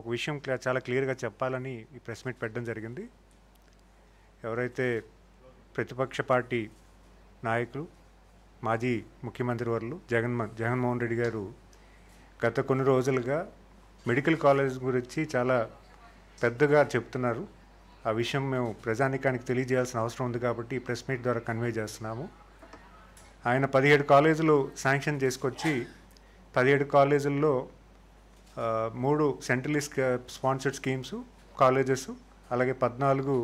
ఒక విషయం చాలా క్లియర్గా చెప్పాలని ఈ ప్రెస్ మీట్ పెట్టడం జరిగింది. ఎవరైతే ప్రతిపక్ష పార్టీ నాయకులు మాజీ ముఖ్యమంత్రి వర్యులు జగన్మోహన్ రెడ్డి గారు గత కొన్ని రోజులుగా మెడికల్ కాలేజ్ గురించి చాలా పెద్దగా చెప్తున్నారు. ఆ విషయం మేము ప్రజానీకానికి తెలియజేయాల్సిన అవసరం ఉంది కాబట్టి ఈ ప్రెస్ మీట్ ద్వారా కన్వే చేస్తున్నాము. ఆయన 17 కాలేజీలు శాంక్షన్ చేసుకొచ్చి 17 కాలేజీల్లో 3 సెంట్రలీ స్పాన్సర్డ్ స్కీమ్స్ కాలేజెస్, అలాగే 14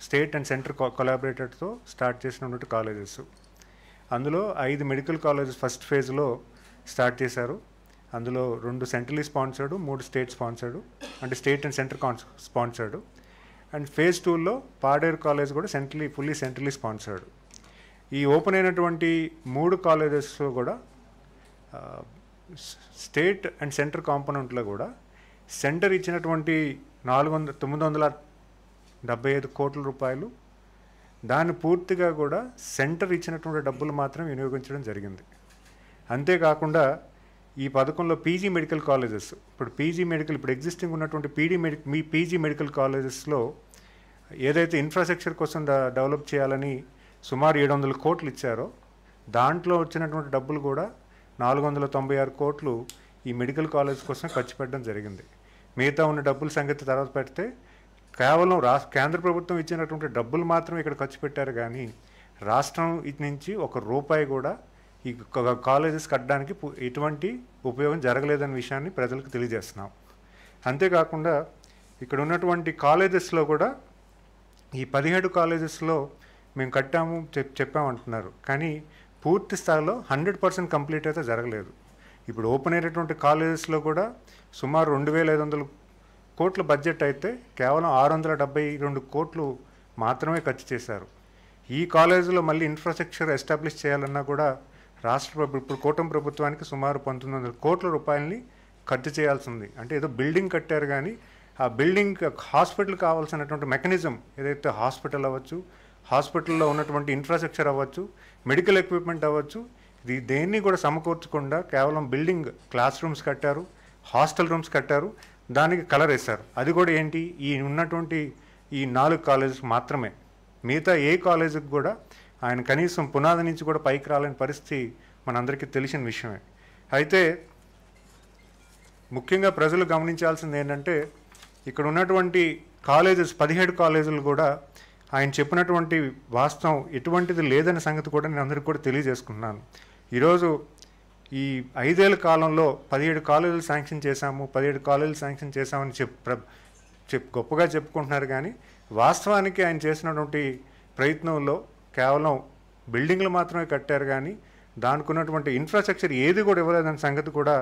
స్టేట్ అండ్ సెంటర్ కొలాబరేటర్తో స్టార్ట్ చేసినటువంటి కాలేజెస్. అందులో 5 మెడికల్ కాలేజెస్ ఫస్ట్ ఫేజ్లో స్టార్ట్ చేశారు. అందులో 2 సెంట్రలీ స్పాన్సర్డ్, 3 స్టేట్ స్పాన్సర్డ్, అంటే state and centre sponsored. And phase 2లో పాడేరు కాలేజ్ కూడా ఫుల్లీ సెంట్రలీ స్పాన్సర్డ్. ఈ ఓపెన్ అయినటువంటి 3 కాలేజెస్లో కూడా స్టేట్ అండ్ సెంటర్ కాంపోనెంట్లో కూడా సెంటర్ ఇచ్చినటువంటి 975 కోట్ల రూపాయలు, దాన్ని పూర్తిగా కూడా సెంటర్ ఇచ్చినటువంటి డబ్బులు మాత్రం వినియోగించడం జరిగింది. అంతేకాకుండా ఈ పథకంలో పీజీ మెడికల్ కాలేజెస్, ఇప్పుడు ఎగ్జిస్టింగ్ ఉన్నటువంటి పీజీ మెడికల్ కాలేజెస్లో ఏదైతే ఇన్ఫ్రాస్ట్రక్చర్ కోసం డెవలప్ చేయాలని సుమారు 700 కోట్లు ఇచ్చారో దాంట్లో వచ్చినటువంటి డబ్బులు కూడా 496 కోట్లు ఈ మెడికల్ కాలేజ్ కోసం ఖర్చు పెట్టడం జరిగింది. మిగతా ఉన్న డబ్బుల సంగతి తర్వాత పెడితే కేవలం కేంద్ర ప్రభుత్వం ఇచ్చినటువంటి డబ్బులు మాత్రం ఇక్కడ ఖర్చు పెట్టారు, కానీ రాష్ట్రం నుంచి 1 రూపాయి కూడా ఈ కాలేజెస్ కట్టడానికి ఎటువంటి ఉపయోగం జరగలేదనే విషయాన్ని ప్రజలకు తెలియజేస్తున్నాం. అంతేకాకుండా ఇక్కడ ఉన్నటువంటి కాలేజెస్లో కూడా ఈ 17 కాలేజెస్లో మేము కట్టాము చెప్పామంటున్నారు, కానీ పూర్తి స్థాయిలో 100% కంప్లీట్ అయితే జరగలేదు. ఇప్పుడు ఓపెన్ అయినటువంటి కాలేజెస్లో కూడా సుమారు 2500 కోట్ల బడ్జెట్ అయితే కేవలం 672 కోట్లు మాత్రమే ఖర్చు చేశారు. ఈ కాలేజీలో మళ్ళీ ఇన్ఫ్రాస్ట్రక్చర్ ఎస్టాబ్లిష్ చేయాలన్నా కూడా ఇప్పుడు కూటమి ప్రభుత్వానికి సుమారు 1900 కోట్ల రూపాయలని ఖర్చు చేయాల్సింది. అంటే ఏదో బిల్డింగ్ కట్టారు, కానీ ఆ బిల్డింగ్ హాస్పిటల్ కావాల్సినటువంటి మెకానిజం ఏదైతే హాస్పిటల్ అవ్వచ్చు, హాస్పిటల్లో ఉన్నటువంటి ఇన్ఫ్రాస్ట్రక్చర్ అవ్వచ్చు, మెడికల్ ఎక్విప్మెంట్ అవ్వచ్చు, దేన్ని కూడా సమకూర్చకుండా కేవలం బిల్డింగ్, క్లాస్ రూమ్స్ కట్టారు, హాస్టల్ రూమ్స్ కట్టారు, దానికి కలర్ వేశారు. అది కూడా ఏంటి, ఉన్నటువంటి ఈ 4 కాలేజెస్ మాత్రమే. మిగతా ఏ కాలేజీకి కూడా ఆయన కనీసం పునాది నుంచి కూడా పైకి రాలేని పరిస్థితి మనందరికీ తెలిసిన విషయమే. అయితే ముఖ్యంగా ప్రజలు గమనించాల్సింది ఏంటంటే ఇక్కడ ఉన్నటువంటి కాలేజెస్ 17 కాలేజీలు కూడా ఆయన చెప్పినటువంటి వాస్తవం ఎటువంటిది లేదనే సంగతి కూడా నేను అందరికీ కూడా తెలియజేసుకున్నాను. ఈరోజు ఈ 5 ఏళ్ల కాలంలో 17 కాలేజీలు శాంక్షన్ చేశాము, 17 కాలేజీలు శాంక్షన్ చేశామని గొప్పగా చెప్పుకుంటున్నారు, కానీ వాస్తవానికి ఆయన చేసినటువంటి ప్రయత్నంలో కేవలం బిల్డింగ్లు మాత్రమే కట్టారు, కానీ దానికి ఉన్నటువంటి ఇన్ఫ్రాస్ట్రక్చర్ ఏది కూడా ఇవ్వలేదనే సంగతి కూడా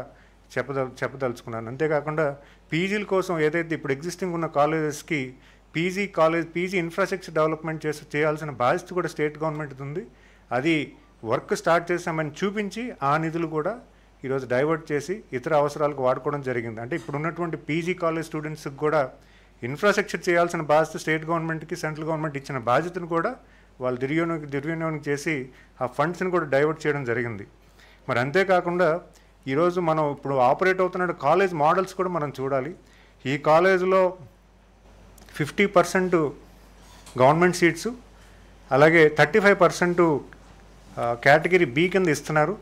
చెప్పదలుచుకున్నాను. అంతేకాకుండా పీజీల కోసం ఏదైతే ఇప్పుడు ఎగ్జిస్టింగ్ ఉన్న కాలేజెస్కి పీజీ ఇన్ఫ్రాస్ట్రక్చర్ డెవలప్మెంట్ చేయాల్సిన బాధ్యత కూడా స్టేట్ గవర్నమెంట్ ఉంది. అది వర్క్ స్టార్ట్ చేసామని చూపించి ఆ నిధులు కూడా ఈరోజు డైవర్ట్ చేసి ఇతర అవసరాలకు వాడుకోవడం జరిగింది. అంటే ఇప్పుడు ఉన్నటువంటి పీజీ కాలేజ్ స్టూడెంట్స్కి కూడా ఇన్ఫ్రాస్ట్రక్చర్ చేయాల్సిన బాధ్యత స్టేట్ గవర్నమెంట్కి సెంట్రల్ గవర్నమెంట్ ఇచ్చిన బాధ్యతను కూడా వాళ్ళు దుర్వినియోగం చేసి ఆ ఫండ్స్ని కూడా డైవర్ట్ చేయడం జరిగింది. మరి అంతేకాకుండా ఈరోజు మనం ఇప్పుడు ఆపరేట్ అవుతున్న కాలేజ్ మోడల్స్ కూడా మనం చూడాలి. ఈ కాలేజీలో 50% గవర్నమెంట్ సీట్స్, అలాగే 35% కేటగిరీ బి కింద ఇస్తున్నారు,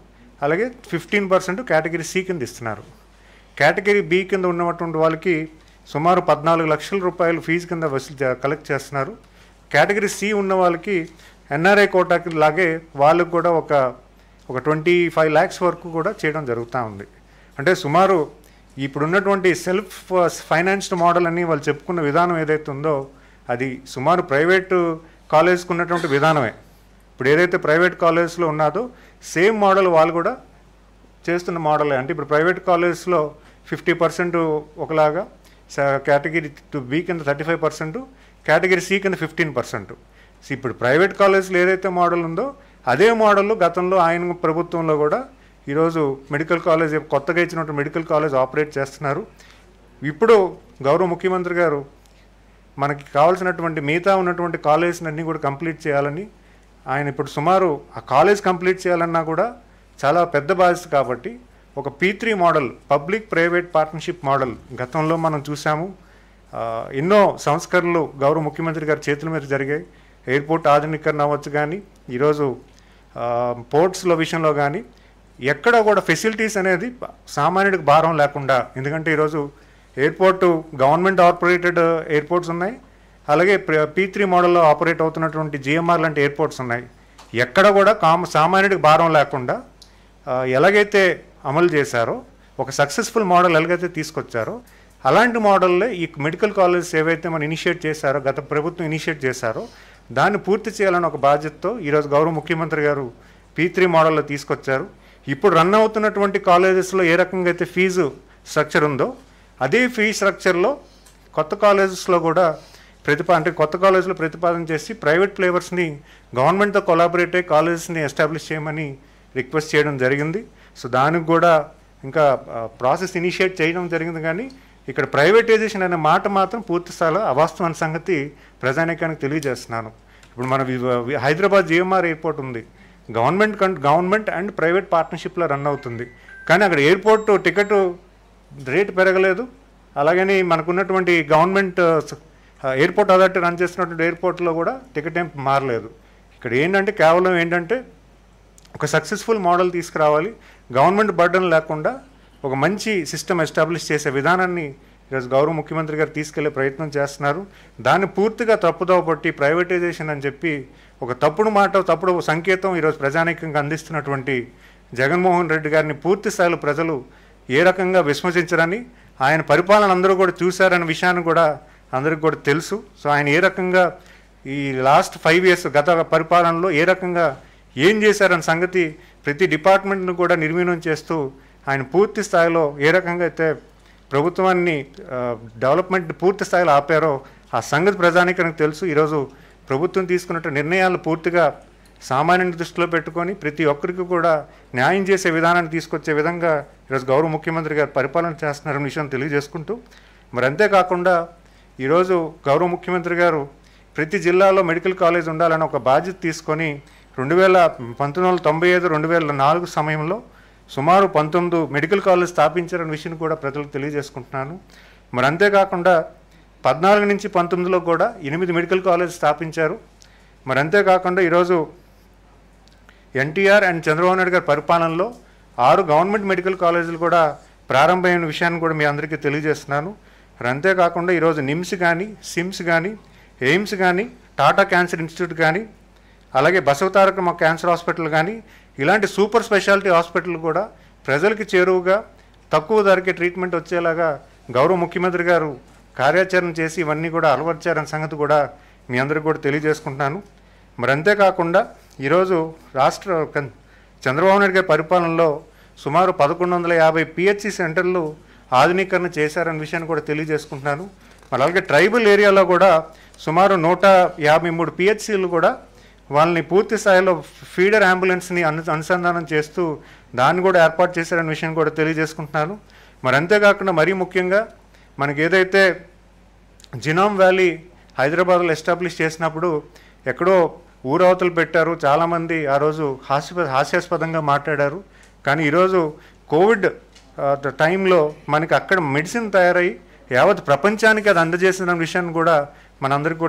అలాగే 15% కేటగిరీ సి కింద ఇస్తున్నారు. కేటగిరీ బి కింద ఉన్నటువంటి వాళ్ళకి సుమారు 14 లక్షల రూపాయలు ఫీజు కింద కలెక్ట్ చేస్తున్నారు. కేటగిరీ సి ఉన్న వాళ్ళకి ఎన్ఆర్ఐ కోటాకి లాగే వాళ్ళకు కూడా ఒక 25 lakhs వరకు కూడా చేయడం జరుగుతూ ఉంది. అంటే సుమారు ఇప్పుడు ఉన్నటువంటి సెల్ఫ్ ఫైనాన్స్డ్ మోడల్ అని వాళ్ళు చెప్పుకున్న విధానం ఏదైతే ఉందో అది సుమారు ప్రైవేటు కాలేజ్కి ఉన్నటువంటి విధానమే. ఇప్పుడు ఏదైతే ప్రైవేట్ కాలేజ్లో ఉన్నదో సేమ్ మోడల్ వాళ్ళు కూడా చేస్తున్న మోడలే. అంటే ఇప్పుడు ప్రైవేట్ కాలేజ్లో 50% ఒకలాగా, కేటగిరీ బి కింద 35%, కేటగిరీ సి కింద 15%. ఇప్పుడు ప్రైవేట్ కాలేజ్లో ఏదైతే మోడల్ ఉందో అదే మోడల్ గతంలో ఆయన ప్రభుత్వంలో కూడా ఈరోజు మెడికల్ కాలేజ్, కొత్తగా ఇచ్చినటువంటి మెడికల్ కాలేజ్ ఆపరేట్ చేస్తున్నారు. ఇప్పుడు గౌరవ ముఖ్యమంత్రి గారు మనకి కావాల్సినటువంటి మిగతా ఉన్నటువంటి కాలేజ్ని అన్నీ కూడా కంప్లీట్ చేయాలని ఆయన ఇప్పుడు సుమారు ఆ కాలేజ్ కంప్లీట్ చేయాలన్నా కూడా చాలా పెద్ద బాధ్యత కాబట్టి ఒక P3 model, public private partnership model గతంలో మనం చూసాము. ఎన్నో సంస్కరణలు గౌరవ ముఖ్యమంత్రి గారి చేతుల మీద జరిగాయి. ఎయిర్పోర్ట్ ఆధునీకరణ అవ్వచ్చు కానీ, ఈరోజు పోర్ట్స్లో విషయంలో కానీ ఎక్కడ కూడా ఫెసిలిటీస్ అనేది సామాన్యుడికి భారం లేకుండా, ఎందుకంటే ఈరోజు ఎయిర్పోర్టు గవర్నమెంట్ ఆపరేటెడ్ ఎయిర్పోర్ట్స్ ఉన్నాయి, అలాగే P3 మోడల్లో ఆపరేట్ అవుతున్నటువంటి GMR లాంటి ఎయిర్పోర్ట్స్ ఉన్నాయి. ఎక్కడ కూడా సామాన్యుడికి భారం లేకుండా ఎలాగైతే అమలు చేశారో, ఒక సక్సెస్ఫుల్ మోడల్ ఎలాగైతే తీసుకొచ్చారో, అలాంటి మోడల్లే ఈ మెడికల్ కాలేజెస్ ఏవైతే మనం ఇనిషియేట్ చేశారో, గత ప్రభుత్వం ఇనిషియేట్ చేశారో దాన్ని పూర్తి చేయాలని ఒక బాధ్యతతో ఈరోజు గౌరవ ముఖ్యమంత్రి గారు P3 మోడల్లో తీసుకొచ్చారు. ఇప్పుడు రన్ అవుతున్నటువంటి కాలేజెస్లో ఏ రకంగా అయితే ఫీజు స్ట్రక్చర్ ఉందో, అదే ఫీ స్ట్రక్చర్లో కొత్త కాలేజెస్లో కూడా కొత్త కాలేజీలో ప్రతిపాదన చేసి ప్రైవేట్ ఫ్లేవర్స్ని గవర్నమెంట్తో కొలాబరేట్ అయ్యి కాలేజెస్ని ఎస్టాబ్లిష్ చేయమని రిక్వెస్ట్ చేయడం జరిగింది. సో దానికి కూడా ఇంకా ప్రాసెస్ ఇనిషియేట్ చేయడం జరిగింది. కానీ ఇక్కడ ప్రైవేటైజేషన్ అనే మాట మాత్రం పూర్తి స్థాయిలో అవాస్తవం సంగతి ప్రజానీకానికి తెలియజేస్తున్నాను. ఇప్పుడు మన హైదరాబాద్ GMR ఎయిర్పోర్ట్ ఉంది, గవర్నమెంట్ అండ్ ప్రైవేట్ పార్ట్నర్షిప్లో రన్ అవుతుంది. కానీ అక్కడ ఎయిర్పోర్ట్ టికెట్ రేటు పెరగలేదు. అలాగని మనకున్నటువంటి గవర్నమెంట్ ఎయిర్పోర్ట్ అథారిటీ రన్ చేస్తున్నటువంటి ఎయిర్పోర్ట్లో కూడా టికెట్ ఏం మారలేదు. ఇక్కడ కేవలం ఏంటంటే ఒక సక్సెస్ఫుల్ మోడల్ తీసుకురావాలి, గవర్నమెంట్ బర్డన్ లేకుండా ఒక మంచి సిస్టమ్ ఎస్టాబ్లిష్ చేసే విధానాన్ని ఈరోజు గౌరవ ముఖ్యమంత్రి గారు తీసుకెళ్లే ప్రయత్నం చేస్తున్నారు. దాన్ని పూర్తిగా తప్పుదోవ పట్టి ప్రైవేటైజేషన్ అని చెప్పి ఒక తప్పుడు సంకేతం ఈరోజు ప్రజానీకంగా అందిస్తున్నటువంటి జగన్మోహన్ రెడ్డి గారిని పూర్తి స్థాయిలో ప్రజలు ఏ రకంగా విస్మరించరని, ఆయన పరిపాలన అందరూ కూడా చూశారనే విషయాన్ని కూడా అందరికి కూడా తెలుసు. సో ఆయన ఏ రకంగా ఈ లాస్ట్ 5 years గత పరిపాలనలో ఏ రకంగా ఏం చేశారన్న సంగతి ప్రతి డిపార్ట్మెంట్ను కూడా నిర్వీర్యం చేస్తూ ఆయన పూర్తి స్థాయిలో ఏ రకంగా అయితే ప్రభుత్వాన్ని డెవలప్మెంట్ పూర్తి స్థాయిలో ఆపారో ఆ సంగతి ప్రజానీకానికి తెలుసు. ఈరోజు ప్రభుత్వం తీసుకున్న నిర్ణయాలు పూర్తిగా సామాన్యుని దృష్టిలో పెట్టుకొని ప్రతి ఒక్కరికి కూడా న్యాయం చేసే విధానాన్ని తీసుకొచ్చే విధంగా ఈరోజు గౌరవ ముఖ్యమంత్రి గారు పరిపాలన చేస్తున్నారన్న విషయం తెలియజేసుకుంటూ, మరి అంతేకాకుండా ఈరోజు గౌరవ ముఖ్యమంత్రి గారు ప్రతి జిల్లాలో మెడికల్ కాలేజ్ ఉండాలని ఒక బాధ్యత తీసుకొని 1995-2004 సమయంలో సుమారు 19 మెడికల్ కాలేజ్ స్థాపించారనే విషయం కూడా ప్రజలకు తెలియజేసుకుంటున్నాను. మరి అంతేకాకుండా 14 నుంచి 19లో కూడా 8 మెడికల్ కాలేజ్ స్థాపించారు. మరి అంతేకాకుండా ఈరోజు ఎన్టీఆర్ అండ్ చంద్రబాబు నాయుడు గారి పరిపాలనలో 6 గవర్నమెంట్ మెడికల్ కాలేజీలు కూడా ప్రారంభమైన విషయాన్ని కూడా మీ అందరికీ తెలియజేస్తున్నాను. మరి అంతేకాకుండా ఈరోజు నిమ్స్ కానీ, సిమ్స్ కానీ, ఎయిమ్స్ కానీ, టాటా క్యాన్సర్ ఇన్స్టిట్యూట్ కానీ, అలాగే బసవతారకమ్మ క్యాన్సర్ హాస్పిటల్ కానీ, ఇలాంటి సూపర్ స్పెషాలిటీ హాస్పిటల్ కూడా ప్రజలకి చేరువుగా తక్కువ ధరకే ట్రీట్మెంట్ వచ్చేలాగా గౌరవ ముఖ్యమంత్రి గారు కార్యాచరణ చేసి ఇవన్నీ కూడా అలవర్చారన్న సంగతి కూడా మీ అందరికీ కూడా తెలియజేసుకుంటున్నాను. మరి అంతేకాకుండా ఈరోజు చంద్రబాబు నాయుడు గారి పరిపాలనలో సుమారు 1150 PHC సెంటర్లు ఆధునీకరణ చేశారన్న విషయాన్ని కూడా తెలియజేసుకుంటున్నాను. మరి అలాగే ట్రైబల్ ఏరియాలో కూడా సుమారు 153 PHCలు కూడా వాళ్ళని పూర్తి స్థాయిలో ఫీడర్ అంబులెన్స్ని అనుసంధానం చేస్తూ దాన్ని కూడా ఏర్పాటు చేశారన్న విషయం కూడా తెలియజేసుకుంటున్నాను. మరి అంతేకాకుండా మరీ ముఖ్యంగా మనకి ఏదైతే జినోమ్ వ్యాలీ హైదరాబాద్లో ఎస్టాబ్లిష్ చేసినప్పుడు ఎక్కడో ఊరవతలు పెట్టారు, చాలామంది ఆ రోజు హాస్యాస్పదంగా మాట్లాడారు. కానీ ఈరోజు కోవిడ్ టైంలో మనకి అక్కడ మెడిసిన్ తయారై యావత్ ప్రపంచానికి అది అందజేసిన విషయాన్ని కూడా మీ అందరికీ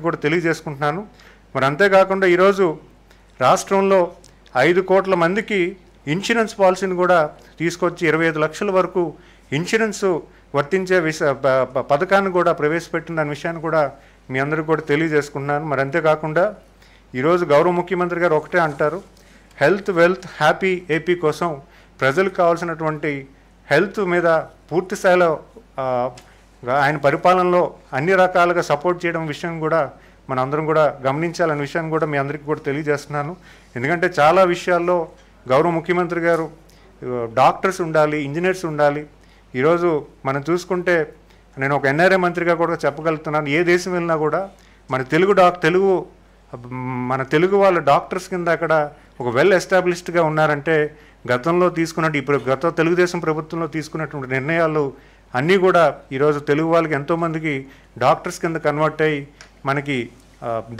కూడా తెలియజేసుకుంటున్నాను. మరి అంతేకాకుండా ఈరోజు రాష్ట్రంలో 5 కోట్ల మందికి ఇన్సూరెన్స్ పాలసీని కూడా తీసుకొచ్చి 25 లక్షల వరకు ఇన్సూరెన్స్ వర్తించే పథకాన్ని కూడా ప్రవేశపెట్టిన దాని విషయాన్ని కూడా మీ అందరికీ కూడా తెలియజేసుకున్నాను. మరి అంతేకాకుండా ఈరోజు గౌరవ ముఖ్యమంత్రి గారు ఒకటే అంటారు, హెల్త్ వెల్త్ హ్యాపీ ఏపీ కోసం ప్రజలకు కావాల్సినటువంటి హెల్త్ మీద పూర్తి స్థాయిలో ఆయన పరిపాలనలో అన్ని రకాలుగా సపోర్ట్ చేయడం విషయం కూడా మనందరం కూడా గమనించాలనే విషయాన్ని కూడా మీ అందరికీ కూడా తెలియజేస్తున్నాను. ఎందుకంటే చాలా విషయాల్లో గౌరవ ముఖ్యమంత్రి గారు డాక్టర్స్ ఉండాలి, ఇంజనీర్స్ ఉండాలి. ఈరోజు మనం చూసుకుంటే నేను ఒక NRA మంత్రిగా కూడా చెప్పగలుగుతున్నాను, ఏ దేశం వెళ్ళినా కూడా మన తెలుగు వాళ్ళ డాక్టర్స్ కింద అక్కడ ఒక వెల్ ఎస్టాబ్లిష్డ్గా ఉన్నారంటే గతంలో ఇప్పుడు తెలుగుదేశం ప్రభుత్వంలో తీసుకున్నటువంటి నిర్ణయాలు అన్నీ కూడా ఈరోజు తెలుగు వాళ్ళకి ఎంతోమందికి డాక్టర్స్ కింద కన్వర్ట్ అయ్యి మనకి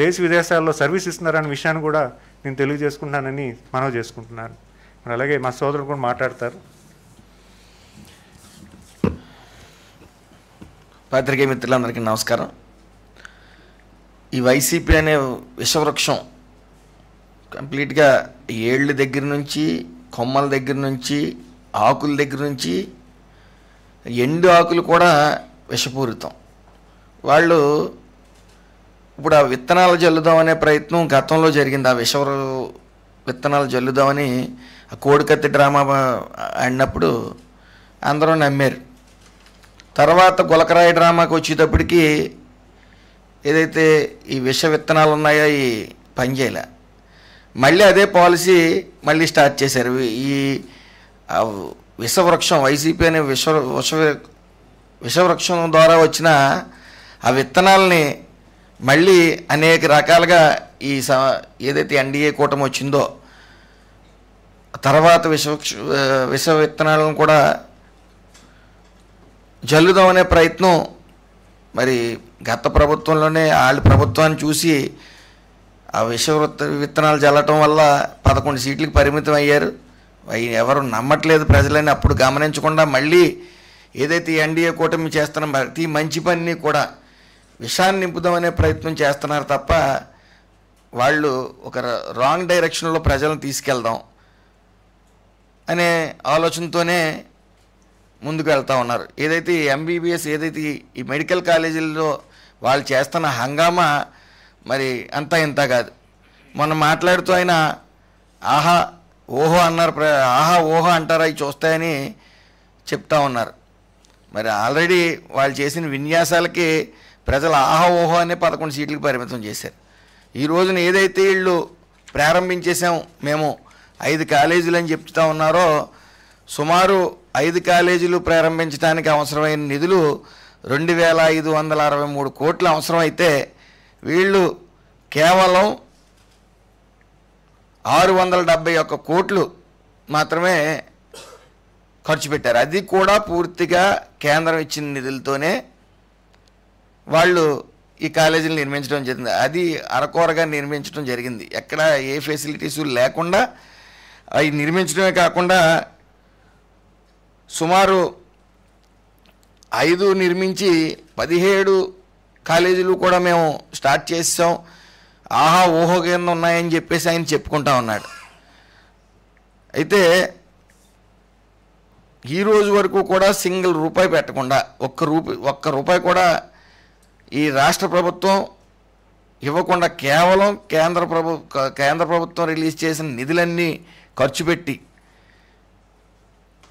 దేశ విదేశాల్లో సర్వీస్ ఇస్తున్నారనే విషయాన్ని కూడా నేను తెలియజేసుకుంటున్నానని మనవి చేసుకుంటున్నాను. అలాగే మా సోదరులు కూడా మాట్లాడతారు. పాత్రికేయ మిత్రులందరికీ నమస్కారం. ఈ వైసీపీ అనే విషవృక్షం కంప్లీట్గా ఏళ్ళ దగ్గర నుంచి, కొమ్మల దగ్గర నుంచి, ఆకుల దగ్గర నుంచి, ఎండు ఆకులు కూడా విషపూరితం. వాళ్ళు ఇప్పుడు ఆ విత్తనాలు జల్లుదామనే ప్రయత్నం గతంలో జరిగింది. ఆ విత్తనాలు జల్లుదామని ఆ కోడికత్తి డ్రామా ఆడినప్పుడు అందరూ నమ్మారు. తర్వాత గులకరాయి డ్రామాకి వచ్చేటప్పటికి ఏదైతే ఈ విష విత్తనాలు ఉన్నాయో ఈ పనిచేయలే. మళ్ళీ అదే పాలసీ మళ్ళీ స్టార్ట్ చేశారు. ఈ విషవృక్షం వైసీపీ అనే విషవృక్షం ద్వారా వచ్చిన ఆ విత్తనాలని మళ్ళీ అనేక రకాలుగా ఈ ఏదైతే ఎన్డీఏ కూటమి వచ్చిందో తర్వాత విష విత్తనాలను కూడా జల్లుదామనే ప్రయత్నం మరి గత ప్రభుత్వంలోనే వాళ్ళ ప్రభుత్వాన్ని చూసి ఆ విత్తనాలు జల్లటం వల్ల 11 సీట్లకు పరిమితం అయ్యారు. ఎవరు నమ్మట్లేదు ప్రజలని అప్పుడు గమనించకుండా మళ్ళీ ఏదైతే ఎన్డీఏ కూటమి చేస్తున్న ప్రతి మంచి పనిని కూడా విషాన్ని నింపుదామనే ప్రయత్నం చేస్తున్నారు తప్ప వాళ్ళు ఒక రాంగ్ డైరెక్షన్లో ప్రజలను తీసుకెళ్దాం అనే ఆలోచనతోనే ముందుకు వెళ్తూ ఉన్నారు. ఏదైతే ఎంబీబీఎస్ ఏదైతే ఈ మెడికల్ కాలేజీల్లో వాళ్ళు చేస్తున్న హంగామా మరి అంతా ఇంత కాదు. మొన్న మాట్లాడుతూ ఆయన ఆహా ఓహో అన్నారు. ఆహా ఓహో అంటారా అవి చూస్తాయని చెప్తా ఉన్నారు. మరి ఆల్రెడీ వాళ్ళు చేసిన విన్యాసాలకి ప్రజలు ఆహా ఓహో అనే 11 సీట్లకు పరిమితం చేశారు. ఈ రోజున ఏదైతే వీళ్ళు ప్రారంభించేసాం మేము 5 కాలేజీలు అని చెప్తూ ఉన్నారో సుమారు 5 కాలేజీలు ప్రారంభించడానికి అవసరమైన నిధులు 2,563 కోట్లు అవసరమైతే వీళ్ళు కేవలం 671 కోట్లు మాత్రమే ఖర్చు పెట్టారు. అది కూడా పూర్తిగా కేంద్రం ఇచ్చిన నిధులతోనే వాళ్ళు ఈ కాలేజీలు నిర్మించడం జరిగింది. అది అరకొరగా నిర్మించడం జరిగింది. ఎక్కడ ఏ ఫెసిలిటీస్ లేకుండా అవి నిర్మించడమే కాకుండా సుమారు 5 నిర్మించి 17 కాలేజీలు కూడా మేము స్టార్ట్ చేసాం. ఆహా ఓహో కింద ఉన్నాయని చెప్పేసి ఆయన చెప్పుకుంటా ఉన్నాడు. అయితే ఈ రోజు వరకు కూడా సింగిల్ రూపాయి పెట్టకుండా ఒక్క రూపాయి కూడా ఈ రాష్ట్ర ప్రభుత్వం ఇవ్వకుండా కేవలం కేంద్ర ప్రభుత్వం రిలీజ్ చేసిన నిధులన్నీ ఖర్చు పెట్టి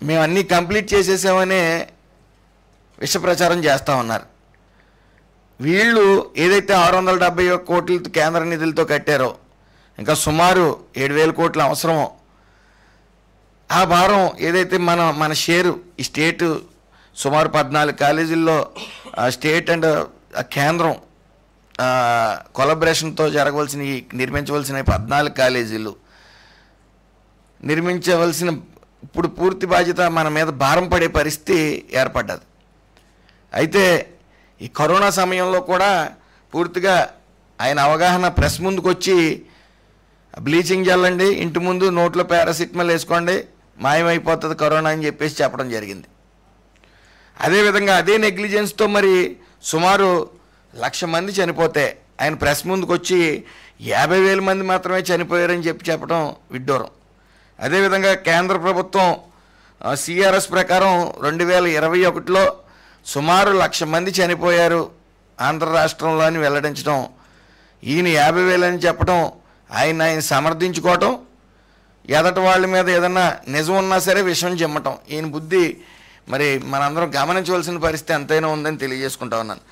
మేము అన్నీ కంప్లీట్ చేసేసామనే విష ప్రచారం చేస్తూ ఉన్నారు. వీళ్ళు ఏదైతే 671 కోట్లతో కేంద్ర నిధులతో కట్టారో ఇంకా సుమారు 7,000 కోట్ల అవసరమో ఆ భారం ఏదైతే మన షేరు ఈ స్టేటు సుమారు 14 కాలేజీల్లో స్టేట్ అండ్ కేంద్రం కొలాబరేషన్తో నిర్మించవలసిన 14 కాలేజీలు నిర్మించవలసిన ఇప్పుడు పూర్తి బాధ్యత మన మీద భారం పడే పరిస్థితి ఏర్పడ్డది. అయితే ఈ కరోనా సమయంలో కూడా పూర్తిగా ఆయన అవగాహన ప్రెస్ ముందుకు వచ్చి బ్లీచింగ్ చల్లండి, ఇంటి ముందు నోట్లో పారాసిటమాల్ వేసుకోండి, మాయమైపోతుంది కరోనా అని చెప్పేసి చెప్పడం జరిగింది. అదేవిధంగా అదే నెగ్లిజెన్స్తో మరి సుమారు 1,00,000 మంది చనిపోతే ఆయన ప్రెస్ ముందుకు వచ్చి 50,000 మంది మాత్రమే చనిపోయారని చెప్పడం విడ్డూరం. అదేవిధంగా కేంద్ర ప్రభుత్వం సిఆర్ఎస్ ప్రకారం 2021లో సుమారు 1,00,000 మంది చనిపోయారు ఆంధ్ర రాష్ట్రంలో అని వెల్లడించడం, ఈయన 50,000 అని చెప్పడం, ఆయన సమర్థించుకోవటం, ఎదటి వాళ్ళ మీద ఏదన్నా నిజం ఉన్నా సరే విషయం చిమ్మటం, ఈయన బుద్ధి మరి మనందరం గమనించవలసిన పరిస్థితి ఎంతైనా ఉందని తెలియజేసుకుంటా ఉన్నాను.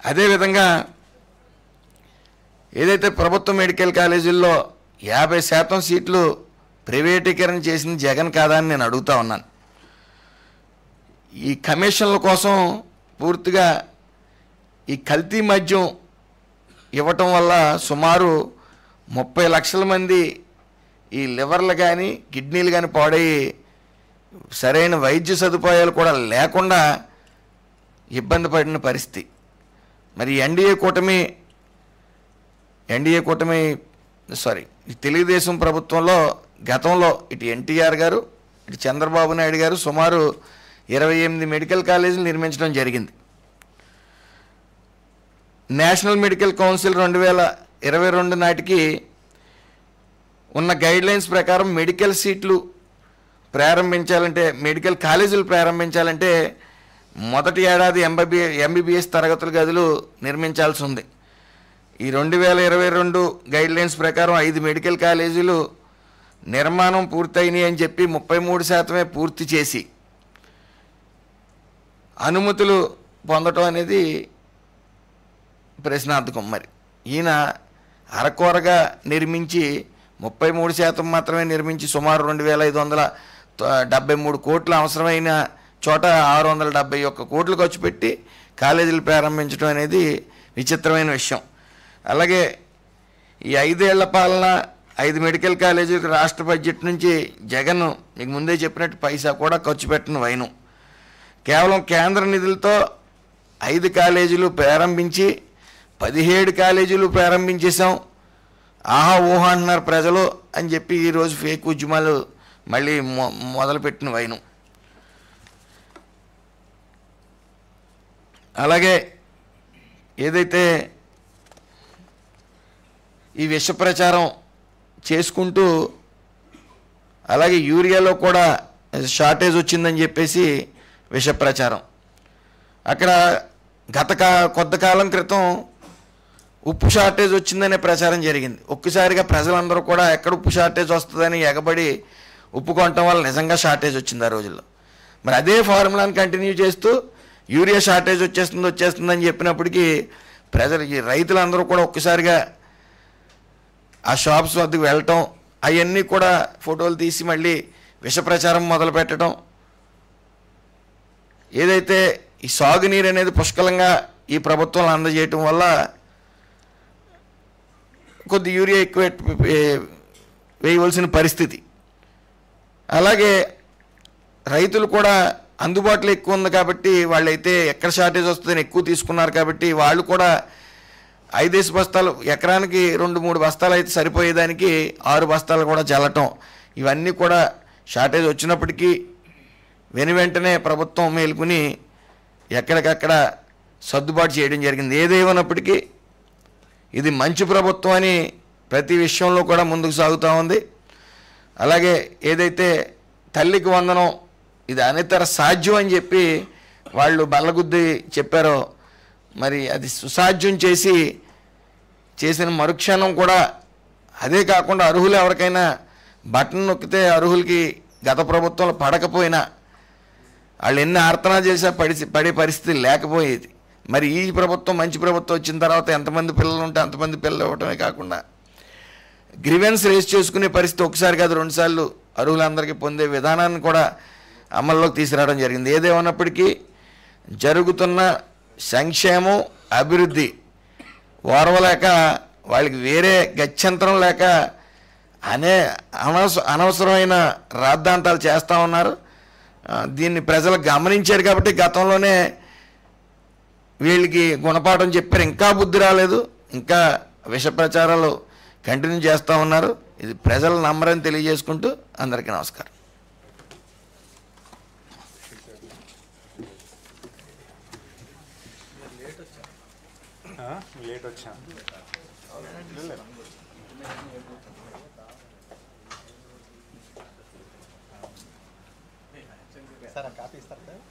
అదేవిధంగా ఏదైతే ప్రభుత్వ మెడికల్ కాలేజీల్లో 50% సీట్లు ప్రైవేటీకరణ చేసింది జగన్ కాదా అని నేను అడుగుతా ఉన్నాను. ఈ కమిషన్ల కోసం పూర్తిగా ఈ కల్తీ మద్యం ఇవ్వటం వల్ల సుమారు 30 లక్షల మంది ఈ లివర్లు కానీ కిడ్నీలు కానీ పాడయ్యి సరైన వైద్య సదుపాయాలు కూడా లేకుండా ఇబ్బంది పడిన పరిస్థితి. మరి ఎన్డీఏ కూటమి తెలుగుదేశం ప్రభుత్వంలో గతంలో ఇటు ఎన్టీఆర్ గారు ఇటు చంద్రబాబు నాయుడు గారు సుమారు 28 మెడికల్ కాలేజీలు నిర్మించడం జరిగింది. నేషనల్ మెడికల్ కౌన్సిల్ 2022 నాటికి ఉన్న గైడ్లైన్స్ ప్రకారం మెడికల్ సీట్లు ప్రారంభించాలంటే, మెడికల్ కాలేజీలు ప్రారంభించాలంటే మొదటి ఏడాది ఎంబీబీఎస్ తరగతుల గదులు నిర్మించాల్సి ఉంది. ఈ 2022 గైడ్లైన్స్ ప్రకారం 5 మెడికల్ కాలేజీలు నిర్మాణం పూర్తయినాయి అని చెప్పి 33% పూర్తి చేసి అనుమతులు పొందటం అనేది ప్రశ్నార్థకం. మరి ఈయన అరకొరగా నిర్మించి 33% మాత్రమే నిర్మించి సుమారు 2573 కోట్లు అవసరమైన చోట 671 కోట్లు ఖర్చు పెట్టి కాలేజీలు ప్రారంభించడం అనేది విచిత్రమైన విషయం. అలాగే ఈ 5 ఏళ్ల పాలన 5 మెడికల్ కాలేజీలకు రాష్ట్ర బడ్జెట్ నుంచి జగన్ మీకు ముందే చెప్పినట్టు పైసా కూడా ఖర్చు పెట్టిన వైను. కేవలం కేంద్ర నిధులతో 5 కాలేజీలు ప్రారంభించి 17 కాలేజీలు ప్రారంభించేశాం, ఆహా ఊహ అంటున్నారు ప్రజలు అని చెప్పి ఈరోజు ఫేక్ ఉద్యమాలు మళ్ళీ మొదలుపెట్టిన వైను. అలాగే ఏదైతే ఈ విష ప్రచారం చేసుకుంటూ, అలాగే యూరియాలో కూడా షార్టేజ్ వచ్చిందని చెప్పేసి విష ప్రచారం. అక్కడ కొంతకాలం క్రితం ఉప్పు షార్టేజ్ వచ్చిందనే ప్రచారం జరిగింది. ఒక్కసారిగా ప్రజలందరూ కూడా ఎక్కడ ఉప్పు షార్టేజ్ వస్తుందని ఎగబడి ఉప్పు కొనటం వల్ల నిజంగా షార్టేజ్ వచ్చింది ఆ రోజుల్లో. మరి అదే ఫార్ములాని కంటిన్యూ చేస్తూ యూరియా షార్టేజ్ వచ్చేస్తుందని చెప్పినప్పటికీ రైతులందరూ కూడా ఒక్కసారిగా ఆ షాప్స్ వద్దకు వెళ్ళటం, అవన్నీ కూడా ఫోటోలు తీసి మళ్ళీ విష ప్రచారం మొదలు పెట్టడం. ఏదైతే ఈ సాగునీరు అనేది పుష్కలంగా ఈ ప్రభుత్వం అందజేయటం వల్ల కొద్ది యూరియా ఎక్కువ వేయవలసిన పరిస్థితి. అలాగే రైతులు కూడా అందుబాటులో ఎక్కువ ఉంది కాబట్టి వాళ్ళైతే ఎక్కడ షార్టేజ్ వస్తుందని ఎక్కువ తీసుకున్నారు కాబట్టి వాళ్ళు కూడా 5 బస్తాలు ఎకరానికి 2-3 బస్తాలు అయితే సరిపోయేదానికి 6 బస్తాలు కూడా చల్లటం, ఇవన్నీ కూడా షార్టేజ్ వచ్చినప్పటికీ వెంటనే ప్రభుత్వం మేలుకుని ఎక్కడికక్కడ సర్దుబాటు చేయడం జరిగింది. ఏదేమన్నప్పటికీ ఇది మంచి ప్రభుత్వం అని ప్రతి విషయంలో కూడా ముందుకు సాగుతూ ఉంది. అలాగే ఏదైతే తల్లికి వందనం ఇది అనితర సాధ్యం అని చెప్పి వాళ్ళు బల్లగుద్ది చెప్పారో, మరి అది సుసాధ్యం చేసిన మరుక్షణం కూడా, అదే కాకుండా అర్హులు ఎవరికైనా బటన్ నొక్కితే అర్హులకి గత ప్రభుత్వంలో పడకపోయినా వాళ్ళు ఎన్ని ఆర్తనా చేసా పడే పరిస్థితి లేకపోయేది. మరి ఈ ప్రభుత్వం మంచి ప్రభుత్వం వచ్చిన తర్వాత ఎంతమంది పిల్లలు ఉంటే అంతమంది పిల్లలు ఇవ్వటమే కాకుండా గ్రీవెన్స్ రేస్ చేసుకునే పరిస్థితి ఒకసారి కాదు 2 సార్లు అర్హులందరికీ పొందే విధానాన్ని కూడా అమల్లోకి తీసుకురావడం జరిగింది. ఏదేమన్నప్పటికీ జరుగుతున్న సంక్షేమం అభివృద్ధి ఓర్వలేక వాళ్ళకి వేరే గత్యంతరం లేక అనవసరమైన రాద్ధాంతాలు చేస్తూ ఉన్నారు. దీన్ని ప్రజలు గమనించారు కాబట్టి గతంలోనే వీళ్ళకి గుణపాఠం చెప్పారు, ఇంకా బుద్ధి రాలేదు, ఇంకా విష ప్రచారాలు కంటిన్యూ చేస్తూ ఉన్నారు. ఇది ప్రజలు నమ్మరని తెలియజేసుకుంటూ అందరికీ నమస్కారం. లేట్ వచ్చా సార్ కాపీ ఇస్తారు సార్.